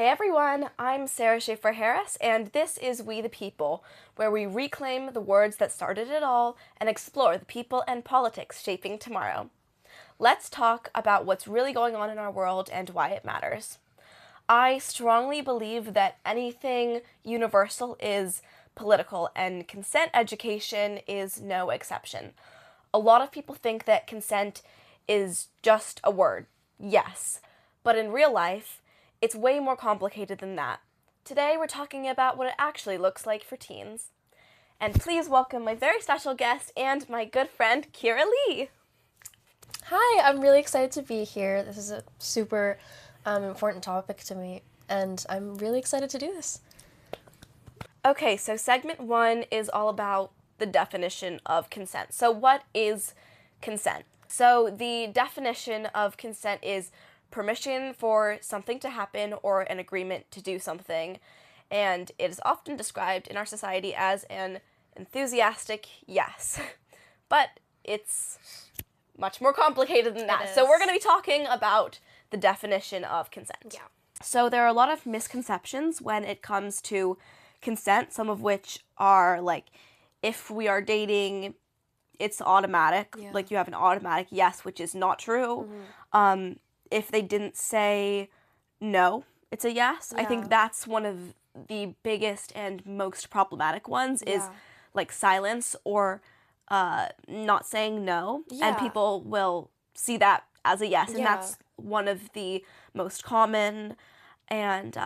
Hey everyone, I'm Sarah Shaffer-Harris, and this is We the People, where we reclaim the words that started it all and explore the people and politics shaping tomorrow. Let's talk about what's really going on in our world and why it matters. I strongly believe that anything universal is political, and consent education is no exception. A lot of people think that consent is just a word, yes, but in real life, it's way more complicated than that. Today we're talking about what it actually looks like for teens. And please welcome my very special guest and my good friend, Kira Lee. Hi, I'm really excited to be here. This is a super important topic to me, and I'm really excited to do this. Okay, so segment 1 is all about the definition of consent. So what is consent? So the definition of consent is permission for something to happen or an agreement to do something, and it is often described in our society as an enthusiastic yes. But it's much more complicated than that. So we're going to be talking about the definition of consent. Yeah. So there are a lot of misconceptions when it comes to consent, some of which are like, if we are dating, it's automatic. Yeah. Like you have an automatic yes, which is not true. Mm-hmm. If they didn't say no, it's a yes. Yeah. I think that's one of the biggest and most problematic ones is like silence or not saying no. And people will see that as a yes. And that's one of the most common and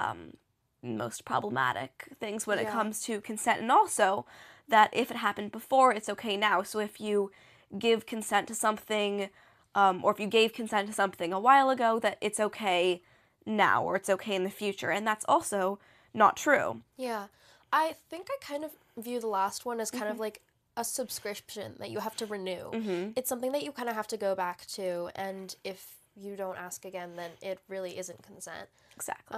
most problematic things when it comes to consent. And also that if it happened before, it's okay now. So if you give consent to something or if you gave consent to something a while ago, that it's okay now or it's okay in the future. And that's also not true. Yeah. I think I kind of view the last one as kind of like a subscription that you have to renew. It's something that you kind of have to go back to, and if you don't ask again, then it really isn't consent. Exactly.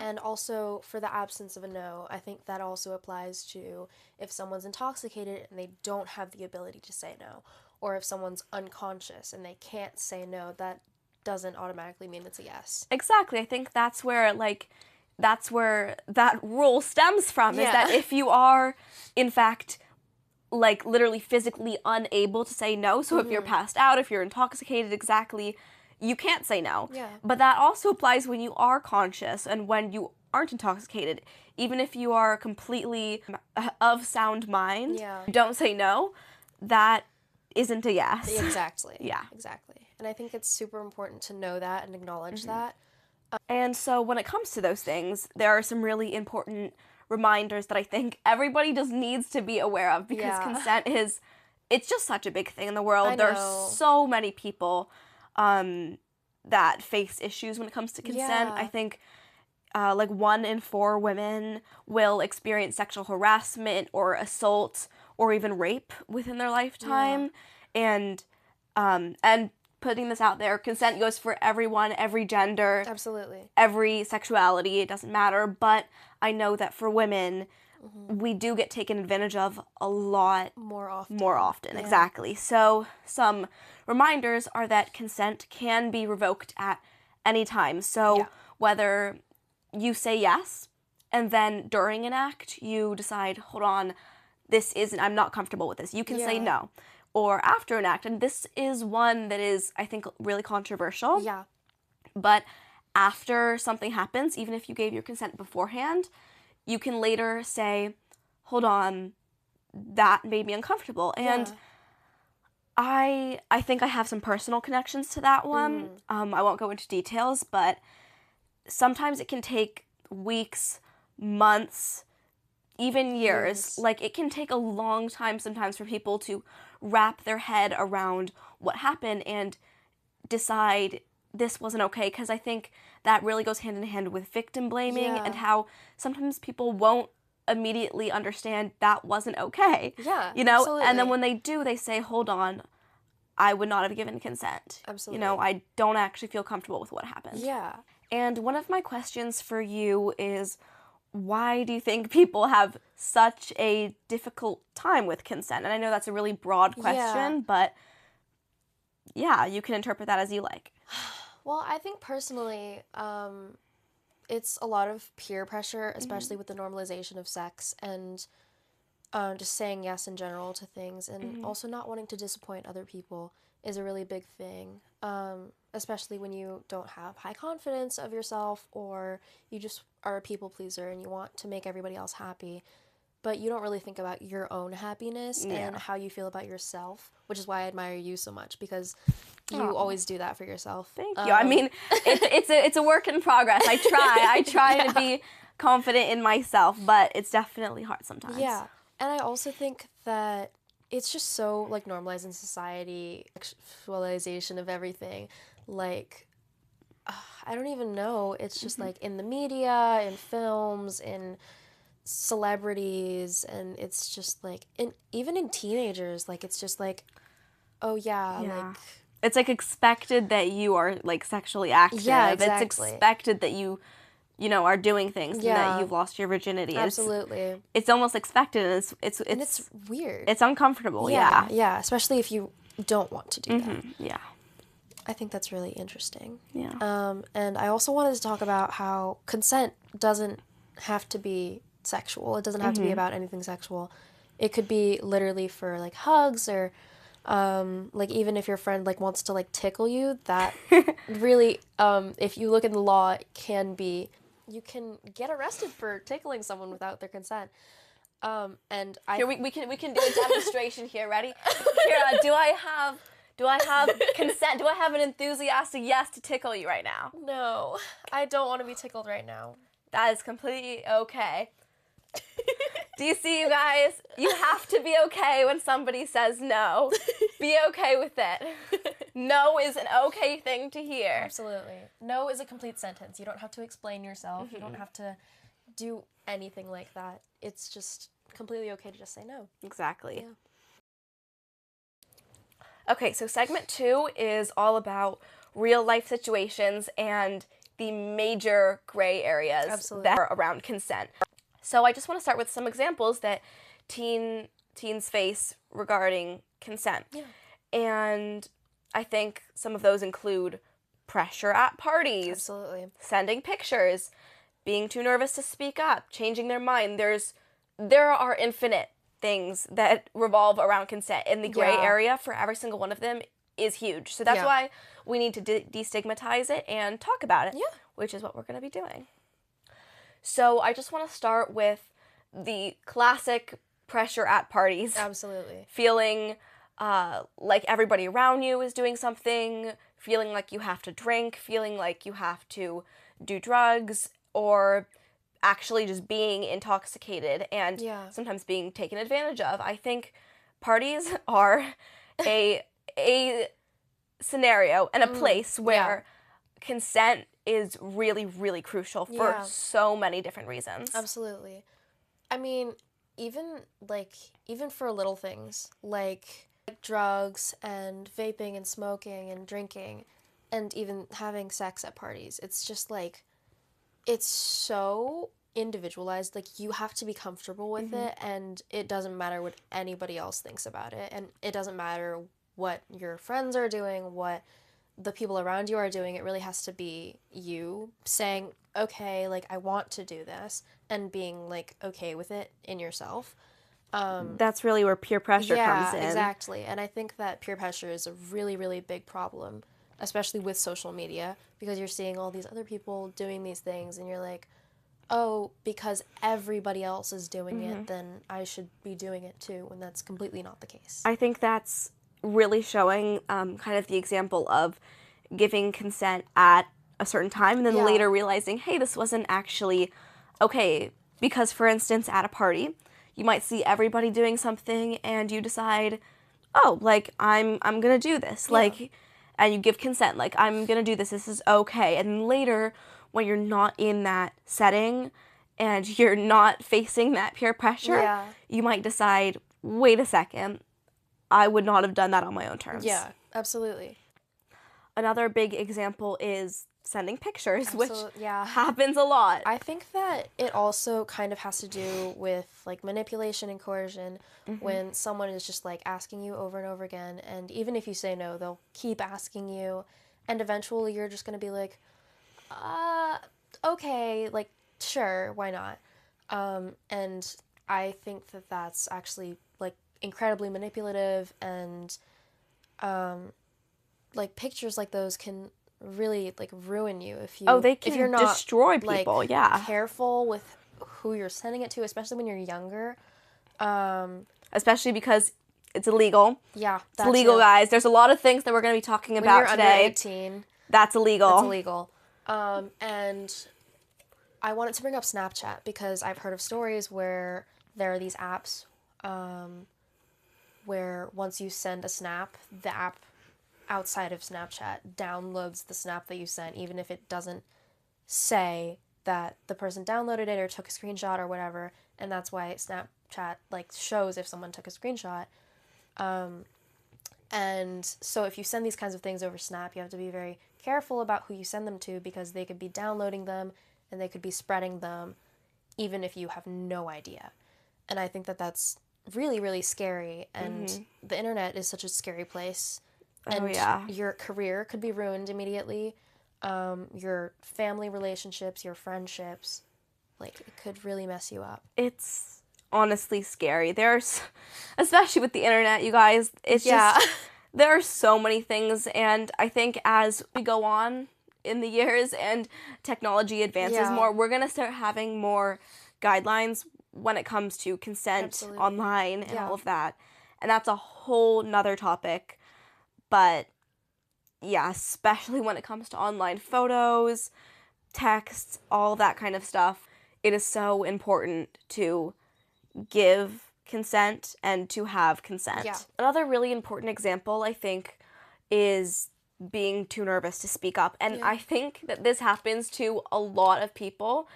And also for the absence of a no, I think that also applies to if someone's intoxicated and they don't have the ability to say no, or if someone's unconscious and they can't say no, that doesn't automatically mean it's a yes. Exactly. I think that's where that rule stems from, is that if you are, in fact, like literally physically unable to say no, so if you're passed out, if you're intoxicated, exactly, you can't say no. Yeah. But that also applies when you are conscious and when you aren't intoxicated. Even if you are completely of sound mind, you don't say no, that isn't a yes. Exactly. Yeah. Exactly. And I think it's super important to know that and acknowledge that. And so when it comes to those things, there are some really important reminders that I think everybody just needs to be aware of, because consent it's just such a big thing in the world. There are so many people that face issues when it comes to consent. I think like 1 in 4 women will experience sexual harassment or assault or even rape within their lifetime. And putting this out there, consent goes for everyone, every gender, Absolutely, every sexuality, it doesn't matter. But I know that for women, we do get taken advantage of a lot more often. Exactly. So some reminders are that consent can be revoked at any time. So whether you say yes and then during an act you decide, hold on, I'm not comfortable with this, you can say no. Or after an act, and this is one that is, I think, really controversial. Yeah. But after something happens, even if you gave your consent beforehand, you can later say, hold on, that made me uncomfortable. And I think I have some personal connections to that one. I won't go into details, but sometimes it can take weeks, months, even years. Like, it can take a long time sometimes for people to wrap their head around what happened and decide this wasn't okay, because I think that really goes hand in hand with victim blaming and how sometimes people won't immediately understand that wasn't okay. Yeah, you know? absolutely. And then when they do, they say, hold on, I would not have given consent. Absolutely. You know, I don't actually feel comfortable with what happened. Yeah. And one of my questions for you is, why do you think people have such a difficult time with consent? And I know that's a really broad question, but yeah, you can interpret that as you like. Well, I think personally, it's a lot of peer pressure, especially with the normalization of sex and just saying yes in general to things, and also not wanting to disappoint other people is a really big thing, especially when you don't have high confidence of yourself, or you just are a people pleaser and you want to make everybody else happy, but you don't really think about your own happiness and how you feel about yourself, which is why I admire you so much, because you always do that for yourself. Thank you. I mean, it's a work in progress. I try to be confident in myself, but it's definitely hard sometimes. Yeah. And I also think that it's just so, like, normalized in society, sexualization of everything. Like, I don't even know. It's just, like, in the media, in films, in celebrities, and it's just, like, even in teenagers, like, it's just, like, oh, yeah. Like... It's, like, expected that you are, like, sexually active. Yeah, exactly. It's expected that you are doing things and that you've lost your virginity. Absolutely. It's almost expected, and it's weird. It's uncomfortable, Yeah, especially if you don't want to do that. Yeah. I think that's really interesting. Yeah. And I also wanted to talk about how consent doesn't have to be sexual. It doesn't have to be about anything sexual. It could be literally for, like, hugs, or like, even if your friend, like, wants to, like, tickle you, that really, if you look in the law, it can be... You can get arrested for tickling someone without their consent. And Here, we can do a demonstration here. Ready? Here, do I have consent? Do I have an enthusiastic yes to tickle you right now? No, I don't want to be tickled right now. That is completely okay. Do you see, you guys? You have to be okay when somebody says no. Be okay with it. No is an okay thing to hear. Absolutely. No is a complete sentence. You don't have to explain yourself. You don't have to do anything like that. It's just completely okay to just say no. Exactly. Yeah. Okay, so segment 2 is all about real life situations and the major gray areas that are around consent. So I just want to start with some examples that teens face regarding consent. Yeah. And I think some of those include pressure at parties. Absolutely. Sending pictures, being too nervous to speak up, changing their mind. There are infinite things that revolve around consent, and the gray area for every single one of them is huge. So that's why we need to destigmatize it and talk about it, which is what we're going to be doing. So I just want to start with the classic pressure at parties. Absolutely. Feeling like everybody around you is doing something, feeling like you have to drink, feeling like you have to do drugs, or actually just being intoxicated and sometimes being taken advantage of. I think parties are a scenario and a place where consent is really, really crucial for so many different reasons. Absolutely. I mean, even for little things like drugs and vaping and smoking and drinking and even having sex at parties, it's just like, it's so individualized. Like, you have to be comfortable with it, and it doesn't matter what anybody else thinks about it, and it doesn't matter what your friends are doing, what the people around you are doing. It really has to be you saying, okay, like, I want to do this, and being, like, okay with it in yourself. That's really where peer pressure comes in. Yeah, exactly. And I think that peer pressure is a really, really big problem, especially with social media, because you're seeing all these other people doing these things, and you're like, oh, because everybody else is doing it, then I should be doing it too, when that's completely not the case. I think that's really showing kind of the example of giving consent at a certain time and then later realizing, hey, this wasn't actually okay. Because, for instance, at a party, you might see everybody doing something and you decide, oh, like, I'm going to do this. Like, and you give consent, like, I'm going to do this. This is okay. And later, when you're not in that setting and you're not facing that peer pressure, you might decide, wait a second, I would not have done that on my own terms. Yeah, absolutely. Another big example is sending pictures, which happens a lot. I think that it also kind of has to do with, like, manipulation and coercion, when someone is just, like, asking you over and over again, and even if you say no, they'll keep asking you, and eventually you're just going to be like, okay, like, sure, why not? And I think that that's actually, like, incredibly manipulative, and, like, pictures like those can really, like, ruin you Oh, they if you're can not, destroy like, people, yeah. careful with who you're sending it to, especially when you're younger. Especially because it's illegal. Yeah, It's that illegal, too. guys. There's a lot of things that we're going to be talking When about you're under today. 18, That's illegal. that's illegal. And I wanted to bring up Snapchat because I've heard of stories where there are these apps where once you send a snap, the app outside of Snapchat downloads the snap that you sent, even if it doesn't say that the person downloaded it or took a screenshot or whatever. And that's why Snapchat, like, shows if someone took a screenshot. And so if you send these kinds of things over Snap, you have to be very careful about who you send them to, because they could be downloading them and they could be spreading them even if you have no idea. And I think that that's really, really scary. And the internet is such a scary place. And your career could be ruined immediately. Your family relationships, your friendships, like, it could really mess you up. It's honestly scary. Especially with the internet, you guys, it's just, there are so many things, and I think as we go on in the years and technology advances more, we're going to start having more guidelines when it comes to consent online and all of that. And that's a whole nother topic. But yeah, especially when it comes to online photos, texts, all that kind of stuff, it is so important to give consent and to have consent. Yeah. Another really important example, I think, is being too nervous to speak up. And I think that this happens to a lot of people,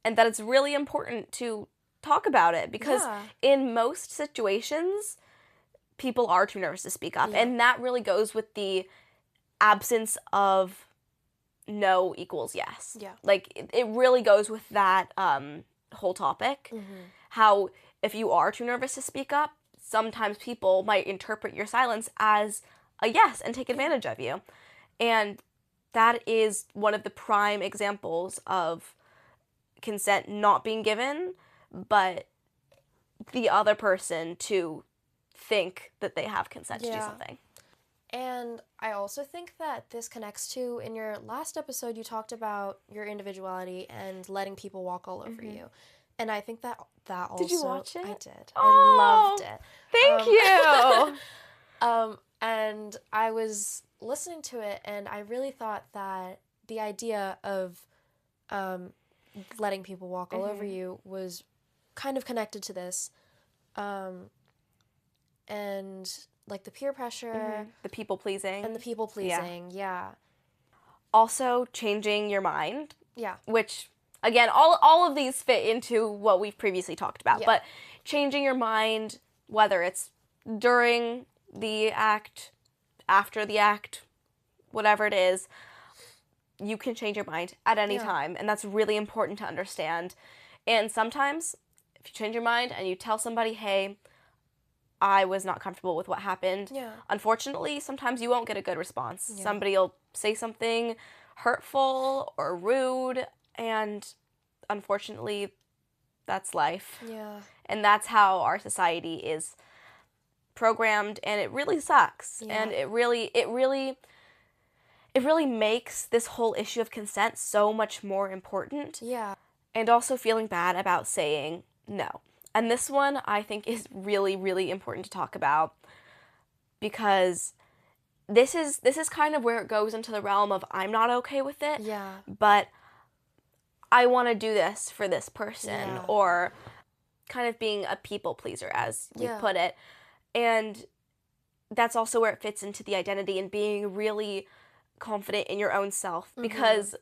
and that it's really important to talk about it, because in most situations, people are too nervous to speak up. And that really goes with the absence of no equals yes. Yeah. Like, it really goes with that whole topic. How if you are too nervous to speak up, sometimes people might interpret your silence as a yes and take advantage of you. And that is one of the prime examples of consent not being given, but the other person to think that they have consent to do something. And I also think that this connects to, in your last episode, you talked about your individuality and letting people walk all over you. And I think that also... Did you watch it? I did. Oh, I loved it. Thank you! And I was listening to it, and I really thought that the idea of letting people walk all over you was kind of connected to this. And, like, the peer pressure. The people pleasing. And the people pleasing, Also, changing your mind. Yeah. Which, again, all of these fit into what we've previously talked about. Yeah. But changing your mind, whether it's during the act, after the act, whatever it is, you can change your mind at any time. And that's really important to understand. And sometimes, if you change your mind and you tell somebody, hey, I was not comfortable with what happened. Unfortunately, sometimes you won't get a good response. Somebody will say something hurtful or rude, and unfortunately, that's life. And that's how our society is programmed, and it really sucks. And it really makes this whole issue of consent so much more important. And also feeling bad about saying no. And this one, I think, is really, really important to talk about, because this is kind of where it goes into the realm of I'm not okay with it, but I want to do this for this person, or kind of being a people pleaser, as we put it. And that's also where it fits into the identity and being really confident in your own self, because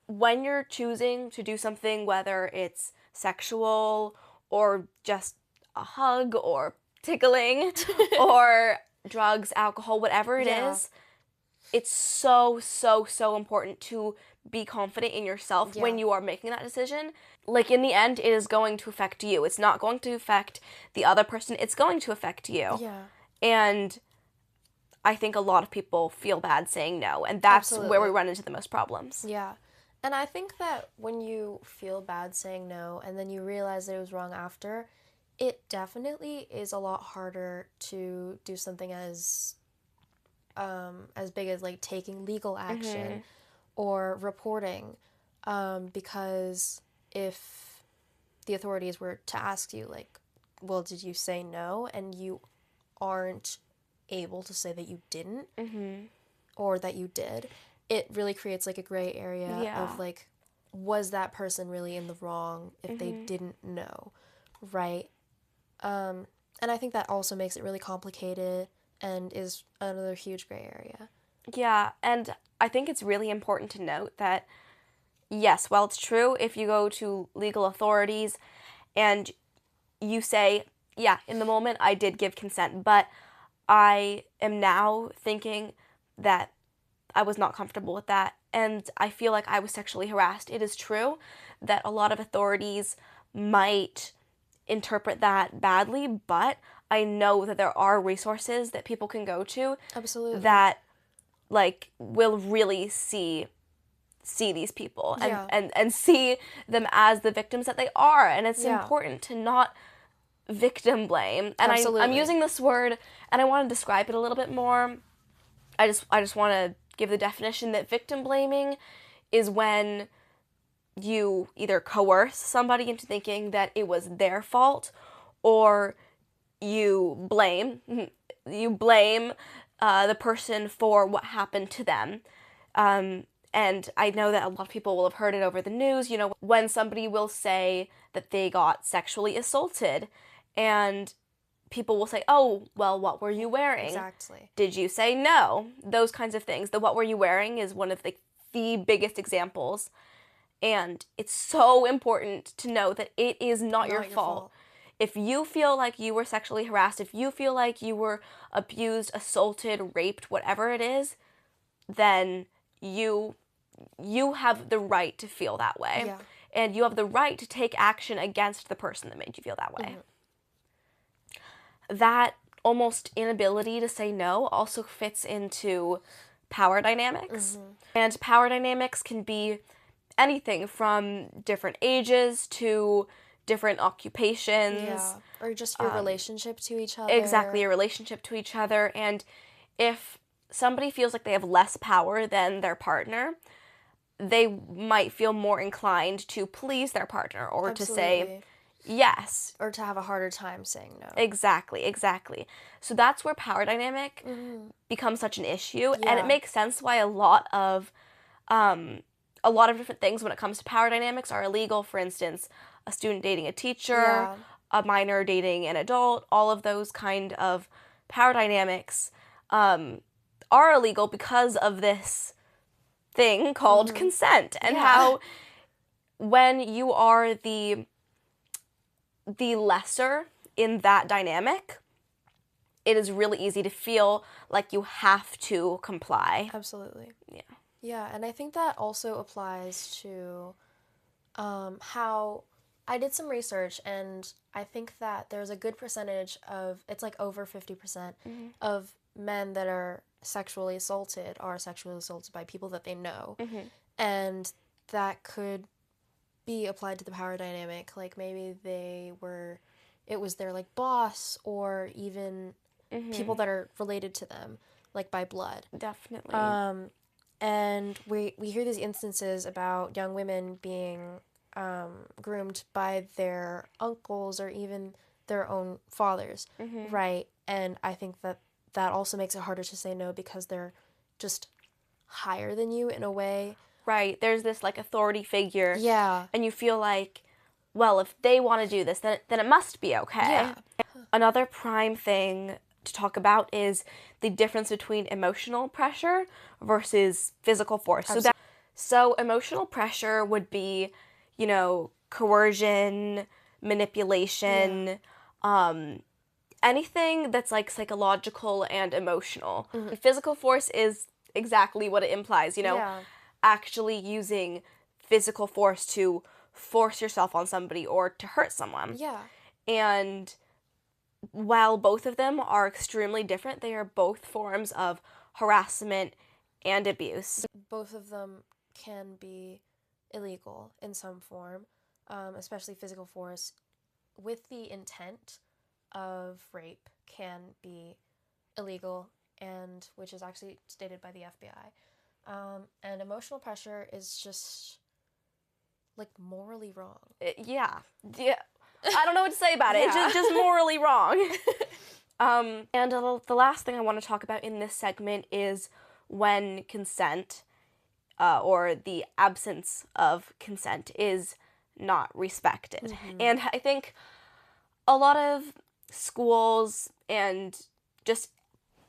when you're choosing to do something, whether it's sexual or just a hug or tickling or drugs, alcohol, whatever it is, it's so, so, so important to be confident in yourself when you are making that decision. Like, in the end, it is going to affect you. It's not going to affect the other person. It's going to affect you. And I think a lot of people feel bad saying no, and that's where we run into the most problems. And I think that when you feel bad saying no and then you realize that it was wrong after, it definitely is a lot harder to do something as big as like taking legal action or reporting, because if the authorities were to ask you like, well, did you say no, and you aren't able to say that you didn't or that you did, it really creates like a gray area Yeah. of like, was that person really in the wrong if they didn't know, right? And I think that also makes it really complicated and is another huge gray area. Yeah, and I think it's really important to note that, yes, while it's true, if you go to legal authorities and you say, yeah, in the moment I did give consent, but I am now thinking that I was not comfortable with that, and I feel like I was sexually harassed. It is true that a lot of authorities might interpret that badly, but I know that there are resources that people can go to Absolutely. that like will really see these people and, Yeah. and see them as the victims that they are. And it's Yeah. important to not victim blame. And I'm Absolutely. using this word and I want to describe it a little bit more. I just want to give the definition that victim blaming is when you either coerce somebody into thinking that it was their fault, or you blame the person for what happened to them. And I know that a lot of people will have heard it over the news, you know, when somebody will say that they got sexually assaulted, and people will say, oh, well, what were you wearing? Exactly. Did you say no? Those kinds of things. The what were you wearing is one of the biggest examples. And it's so important to know that it is not your fault. If you feel like you were sexually harassed, if you feel like you were abused, assaulted, raped, whatever it is, then you have the right to feel that way. Yeah. And you have the right to take action against the person that made you feel that way. That almost inability to say no also fits into power dynamics. And power dynamics can be anything from different ages to different occupations. Yeah. Or just your relationship to each other. Exactly, your relationship to each other. And if somebody feels like they have less power than their partner, they might feel more inclined to please their partner or to say yes. Or to have a harder time saying no. Exactly. So that's where power dynamic becomes such an issue. And it makes sense why a lot of different things when it comes to power dynamics are illegal. For instance, a student dating a teacher, a minor dating an adult, all of those kind of power dynamics are illegal because of this thing called consent, and how when you are the lesser in that dynamic, it is really easy to feel like you have to comply. Absolutely. Yeah. Yeah, and I think that also applies to how I did some research, and I think that there's a good percentage of, it's like over 50% of men that are sexually assaulted are sexually assaulted by people that they know. And that could be applied to the power dynamic. Like maybe it was their like boss, or even people that are related to them, like by blood. Definitely. And we hear these instances about young women being groomed by their uncles or even their own fathers, right? And I think that also makes it harder to say no because they're just higher than you in a way. Right. There's this like authority figure. Yeah. And you feel like, well, if they want to do this, then it must be okay. Yeah. Another prime thing to talk about is the difference between emotional pressure versus physical force. So emotional pressure would be, you know, coercion, manipulation, anything that's like psychological and emotional. Physical force is exactly what it implies, you know, actually using physical force to force yourself on somebody or to hurt someone. Yeah. And while both of them are extremely different, they are both forms of harassment and abuse. Both of them can be illegal in some form, especially physical force, with the intent of rape can be illegal, and which is actually stated by the FBI. And emotional pressure is just like morally wrong. Yeah. I don't know what to say about it. Yeah. It's just morally wrong. And the last thing I want to talk about in this segment is when consent, or the absence of consent, is not respected. Mm-hmm. And I think a lot of schools and just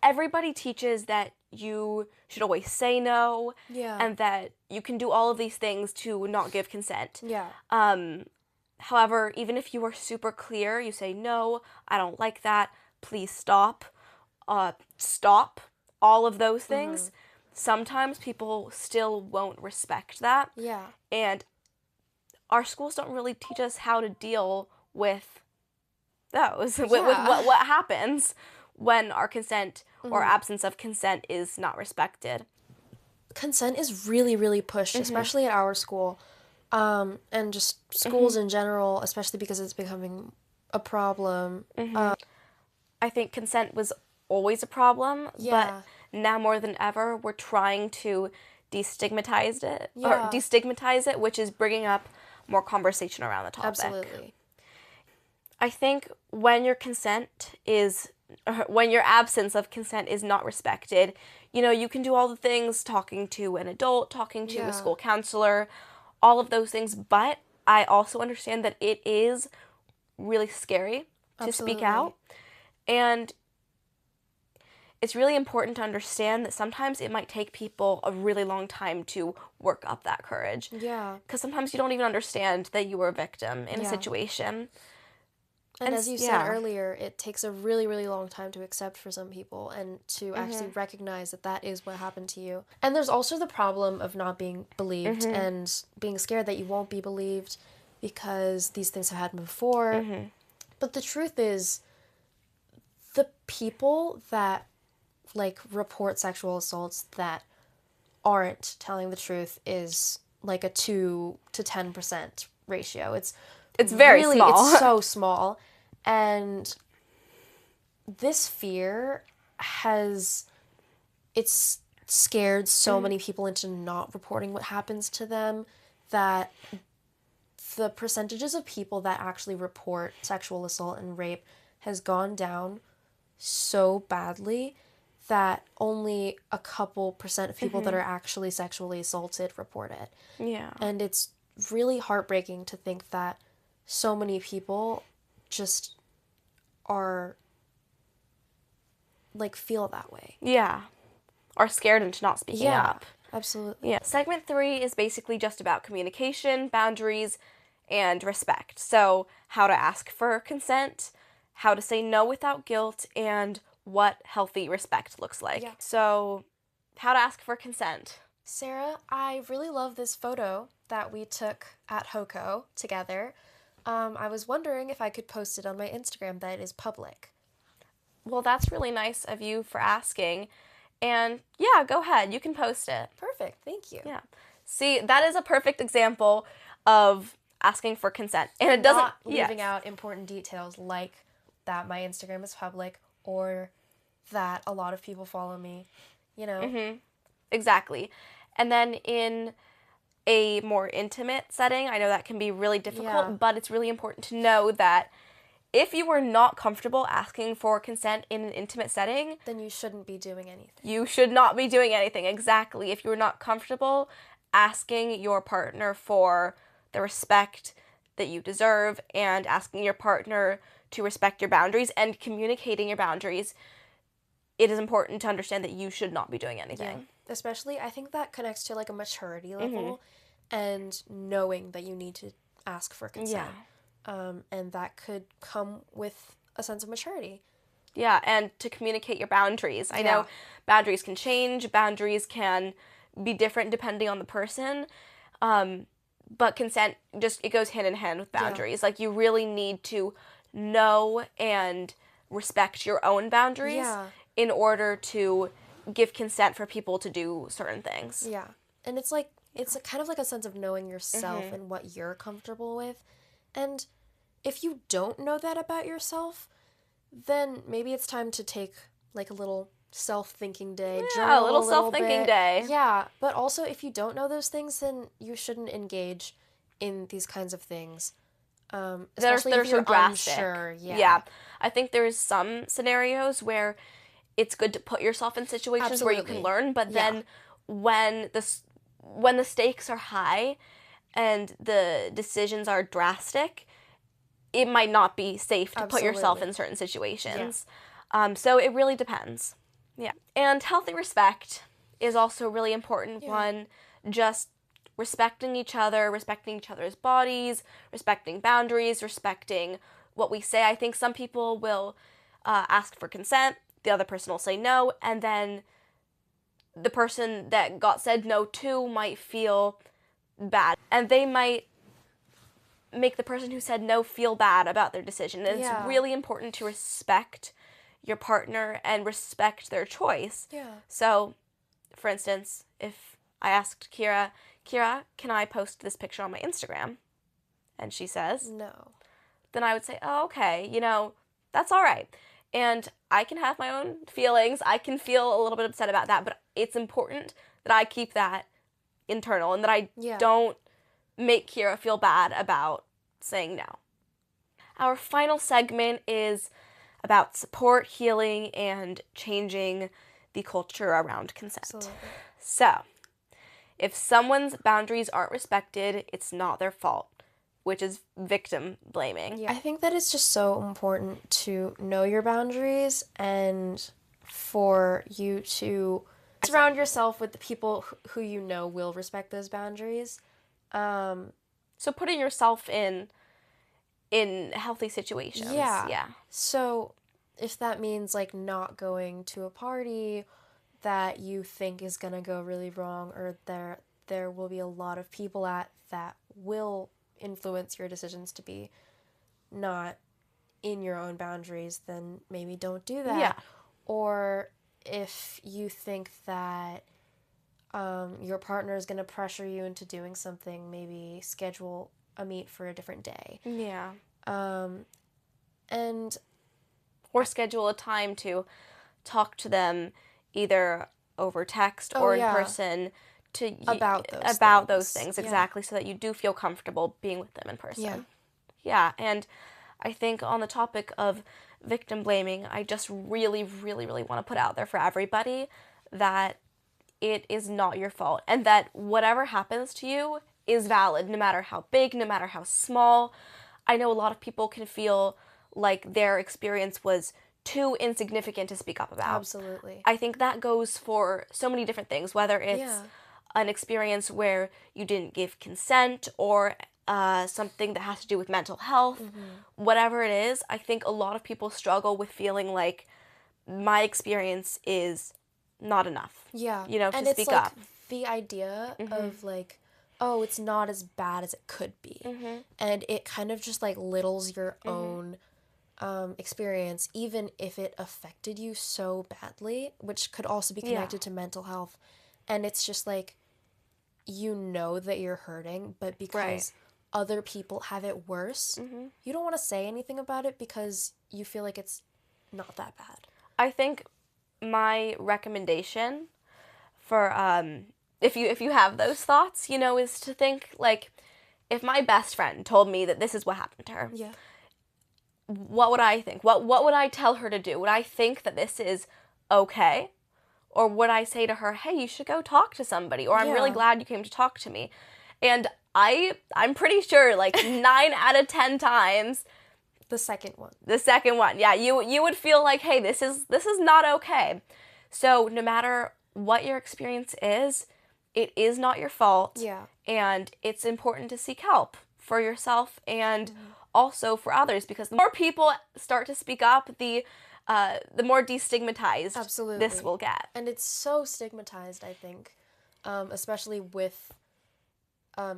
everybody teaches that you should always say no, Yeah. and that you can do all of these things to not give consent. Yeah. However, even if you are super clear, you say, no, I don't like that, please stop, all of those things, sometimes people still won't respect that. Yeah. And our schools don't really teach us how to deal with those, with what happens when our consent or absence of consent is not respected. Consent is really, really pushed, especially at our school, and just schools in general, especially because it's becoming a problem. I think consent was always a problem, Yeah. but now more than ever, we're trying to destigmatize it, which is bringing up more conversation around the topic. Absolutely. I think when your absence of consent is not respected, you can do all the things, talking to an adult, talking to a school counselor, all of those things, but I also understand that it is really scary to speak out, and it's really important to understand that sometimes it might take people a really long time to work up that courage. Yeah. Because sometimes you don't even understand that you were a victim in a situation. And as you said earlier, it takes a really, really long time to accept for some people and to actually recognize that that is what happened to you. And there's also the problem of not being believed and being scared that you won't be believed because these things have happened before. But the truth is, the people that report sexual assaults that aren't telling the truth is like a 2 to 10% ratio. It's very small. It's so small. And this fear it's scared so many people into not reporting what happens to them that the percentages of people that actually report sexual assault and rape has gone down so badly that only a couple percent of people that are actually sexually assaulted report it. Yeah. And it's really heartbreaking to think that so many people just are feel that way. Yeah. Are scared into not speaking up. Absolutely. Yeah. Segment 3 is basically just about communication, boundaries, and respect. So, how to ask for consent, how to say no without guilt, and what healthy respect looks like. Yeah. So, how to ask for consent. Sarah, I really love this photo that we took at HOCO together. I was wondering if I could post it on my Instagram that is public. Well, that's really nice of you for asking. And yeah, go ahead. You can post it. Perfect. Thank you. Yeah. See, that is a perfect example of asking for consent. And it doesn't... Not leaving out important details like that my Instagram is public or that a lot of people follow me, Exactly. And then in a more intimate setting, I know that can be really difficult, but it's really important to know that if you are not comfortable asking for consent in an intimate setting, then you shouldn't be doing anything. You should not be doing anything, exactly. If you're not comfortable asking your partner for the respect that you deserve and asking your partner to respect your boundaries and communicating your boundaries, it is important to understand that you should not be doing anything. Yeah. Especially, I think that connects to a maturity level and knowing that you need to ask for consent. Yeah. And that could come with a sense of maturity. Yeah, and to communicate your boundaries. I know boundaries can change, boundaries can be different depending on the person, but consent, it goes hand in hand with boundaries. You really need to know and respect your own boundaries in order to give consent for people to do certain things. Yeah. And it's It's kind of like a sense of knowing yourself and what you're comfortable with. And if you don't know that about yourself, then maybe it's time to take like a little self-thinking day, Yeah, journal a little a little self-thinking bit. day. Yeah, but also if you don't know those things, then you shouldn't engage in these kinds of things. Especially They're if so you're drastic. unsure. Yeah. I think there's some scenarios where it's good to put yourself in situations where you can Absolutely. learn, but Yeah. then when the stakes are high and the decisions are drastic, it might not be safe to put yourself Absolutely. in certain situations. So it really depends. Yeah. And healthy respect is also a really important one. Just respecting each other, respecting each other's bodies, respecting boundaries, respecting what we say. I think some people will ask for consent, the other person will say no, and then the person that got said no to might feel bad. And they might make the person who said no feel bad about their decision. And it's really important to respect your partner and respect their choice. Yeah. So, for instance, if I asked Kira, can I post this picture on my Instagram? And she says, No. then I would say, oh, okay, that's all right. And I can have my own feelings. I can feel a little bit upset about that, but it's important that I keep that internal and that I don't make Kira feel bad about saying no. Our final segment is about support, healing, and changing the culture around consent. Absolutely. So, if someone's boundaries aren't respected, it's not their fault, which is victim blaming. Yeah. I think that it's just so important to know your boundaries and for you to surround yourself with the people who you know will respect those boundaries. So putting yourself in healthy situations. Yeah. So if that means like not going to a party that you think is going to go really wrong, or there will be a lot of people at that will influence your decisions to be not in your own boundaries, then maybe don't do that. Yeah. Or if you think that your partner is going to pressure you into doing something, maybe schedule a meet for a different day. Yeah. And or schedule a time to talk to them either over text or in person to about those things exactly, so that you do feel comfortable being with them in person. Yeah, and I think on the topic of victim blaming, I just really, really, really want to put out there for everybody that it is not your fault, and that whatever happens to you is valid, no matter how big, no matter how small. I know a lot of people can feel like their experience was too insignificant to speak up about. Absolutely. I think that goes for so many different things, whether it's an experience where you didn't give consent or something that has to do with mental health, whatever it is. I think a lot of people struggle with feeling like my experience is not enough. Yeah. To speak up. The idea of like, oh, it's not as bad as it could be. And it kind of just like littles your own experience, even if it affected you so badly, which could also be connected to mental health. And it's just like, you know that you're hurting, but because other people have it worse, you don't want to say anything about it because you feel like it's not that bad. I think my recommendation for if you have those thoughts, is to think like, if my best friend told me that this is what happened to her, what would I think? What would I tell her to do? Would I think that this is okay? Or would I say to her, hey, you should go talk to somebody, or I'm really glad you came to talk to me? And I'm pretty sure like 9 out of 10 times, the second one, yeah, you would feel like, hey, this is not okay. So no matter what your experience is, it is not your fault. Yeah. And it's important to seek help for yourself and also for others, because the more people start to speak up, the more destigmatized this will get. And it's so stigmatized, I think, especially with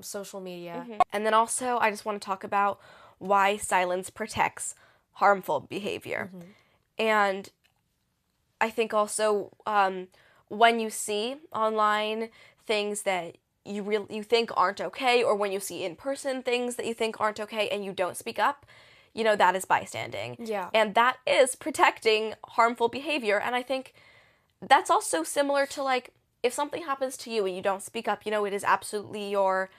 social media. And then also, I just want to talk about why silence protects harmful behavior. And I think also when you see online things that you think aren't okay, or when you see in person things that you think aren't okay and you don't speak up, that is bystanding. Yeah. And that is protecting harmful behavior. And I think that's also similar to, like, if something happens to you and you don't speak up, it is absolutely your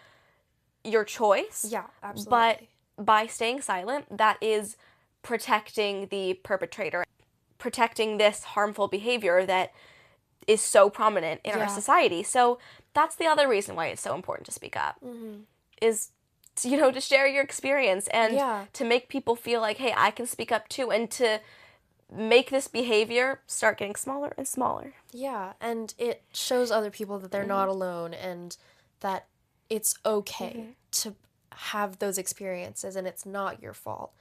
choice. Yeah, absolutely. But by staying silent, that is protecting the perpetrator, protecting this harmful behavior that is so prominent in our society. So that's the other reason why it's so important to speak up, is to share your experience and to make people feel like, hey, I can speak up too, and to make this behavior start getting smaller and smaller. Yeah, and it shows other people that they're not alone, and that it's okay to have those experiences and it's not your fault,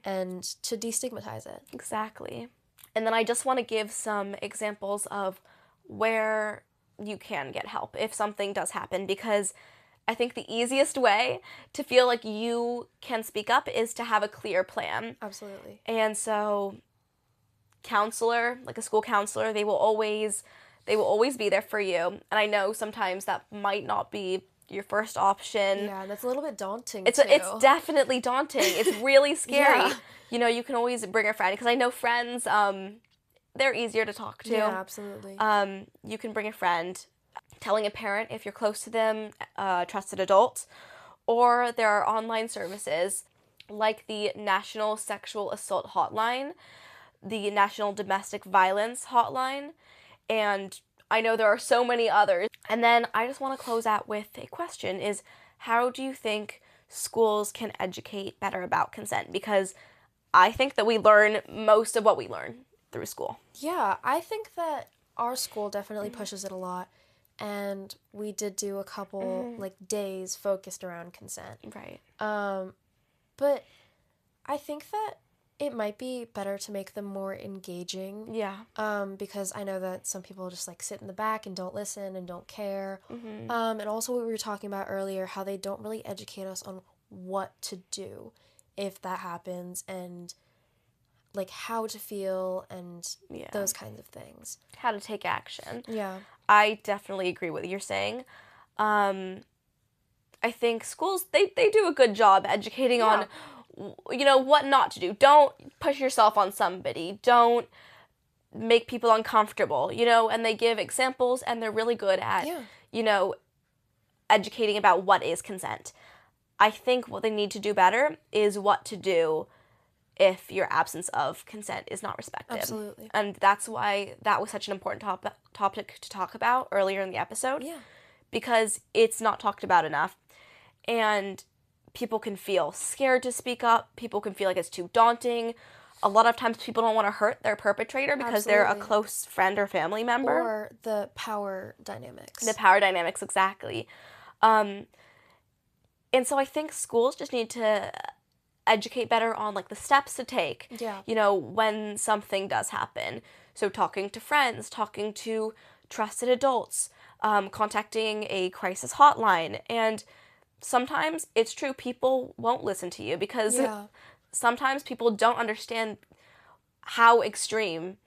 and to destigmatize it. Exactly. And then I just want to give some examples of where you can get help if something does happen, because I think the easiest way to feel like you can speak up is to have a clear plan. Absolutely. And so counselor, like a school counselor, they will always be there for you. And I know sometimes that might not be your first option. Yeah, that's a little bit daunting It's too. It's definitely daunting. It's really scary. Yeah. You can always bring a friend, because I know friends, they're easier to talk to. Yeah, absolutely. You can bring a friend, telling a parent if you're close to them, trusted adult, or there are online services like the National Sexual Assault Hotline, the National Domestic Violence Hotline, and I know there are so many others. And then I just want to close out with a question, is how do you think schools can educate better about consent? Because I think that we learn most of what we learn through school. Yeah, I think that our school definitely pushes it a lot, and we did do a couple like days focused around consent. Right. But I think that it might be better to make them more engaging. Yeah. Because I know that some people just like sit in the back and don't listen and don't care. And also what we were talking about earlier, how they don't really educate us on what to do if that happens, and like how to feel and those kinds of things. How to take action. Yeah. I definitely agree with what you're saying. I think schools, they do a good job educating on, what not to do. Don't push yourself on somebody. Don't make people uncomfortable, and they give examples, and they're really good at, educating about what is consent. I think what they need to do better is what to do if your absence of consent is not respected. Absolutely. And that's why that was such an important topic to talk about earlier in the episode. Yeah. Because it's not talked about enough. And people can feel scared to speak up. People can feel like it's too daunting. A lot of times people don't want to hurt their perpetrator because they're a close friend or family member. Or the power dynamics. The power dynamics, exactly. And so I think schools just need to educate better on like the steps to take, when something does happen. So talking to friends, talking to trusted adults, contacting a crisis hotline. And sometimes it's true, people won't listen to you because sometimes people don't understand how extreme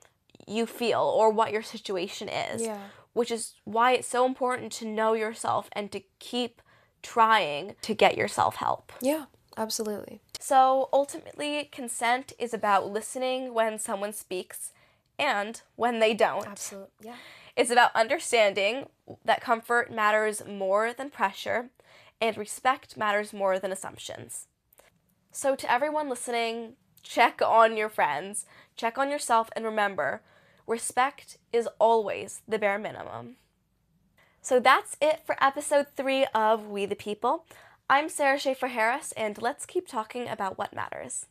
you feel or what your situation is, which is why it's so important to know yourself and to keep trying to get yourself help. Yeah, absolutely. So ultimately, consent is about listening when someone speaks and when they don't. Absolutely, yeah. It's about understanding that comfort matters more than pressure and respect matters more than assumptions. So to everyone listening, check on your friends, check on yourself, and remember, respect is always the bare minimum. So that's it for episode 3 of We the People. I'm Sarah Shaffer-Harris, and let's keep talking about what matters.